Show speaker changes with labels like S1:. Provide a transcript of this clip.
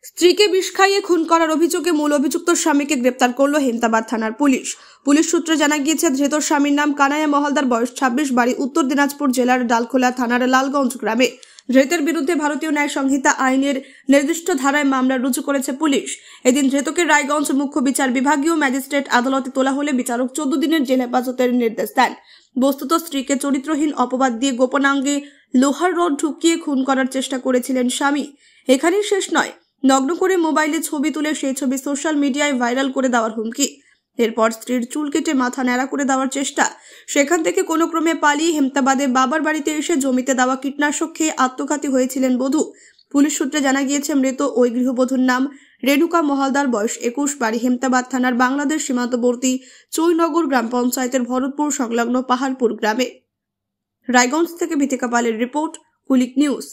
S1: স্ত্রীকে বিষ খাইয়ে খুন করার অভিযোগে মূল অভিযুক্ত স্বামীকে গ্রেপ্তার করল হেমতাবাদ থানার পুলিশ। পুলিশ সূত্রে জানা গিয়েছে, ধৃত স্বামীর নাম কানাইয়া মহলদার, বয়স 26, বাড়ি উত্তর দিনাজপুর জেলার ডালখোলা থানার লালগঞ্জ গ্রামে। ধৃতের বিরুদ্ধে ভারতীয় ন্যায় সংহিতা আইনের নির্দিষ্ট ধারায় মামলা রুজু করেছে পুলিশ। এদিন ধৃতকে রায়গঞ্জ মুখ্য বিচার বিভাগীয় ম্যাজিস্ট্রেট আদালতে তোলা হলে বিচারক 14 দিনের জেল হেফাজতের নির্দেশ দেন। বস্তুত স্ত্রীকে চরিত্রহীন অপবাদ দিয়ে গোপনাঙ্গে লোহার রড ঢুকিয়ে খুন করার চেষ্টা করেছিলেন স্বামী। এখানেই শেষ নয়, নগ্ন করে মোবাইলে ছবি তুলে সেই ছবি সোশ্যাল মিডিয়ায় ভাইরাল করে দেওয়ার হুমকি। এরপর স্ত্রীর চুল কেটে মাথা ন্যাড়া করে দেওয়ার চেষ্টা। সেখান থেকে কোনো ক্রমে পালিয়ে হেমতাবাদে বাবার বাড়িতে এসে জমিতে দেওয়া কীটনাশক খেয়ে আত্মঘাতী হয়েছিলেন বধূ। পুলিশ সূত্রে জানা গিয়েছে, মৃত ওই গৃহবধূর নাম রেণুকা মহলদার, বয়স 21, বাড়ি হেমতাবাদ থানার বাংলাদেশ সীমান্তবর্তী চৈনগর গ্রাম পঞ্চায়েতের ভরতপুর সংলগ্ন পাহাড়পুর গ্রামে। রায়গঞ্জ থেকে ভিতিকা পালের রিপোর্ট, কুলিক নিউজ।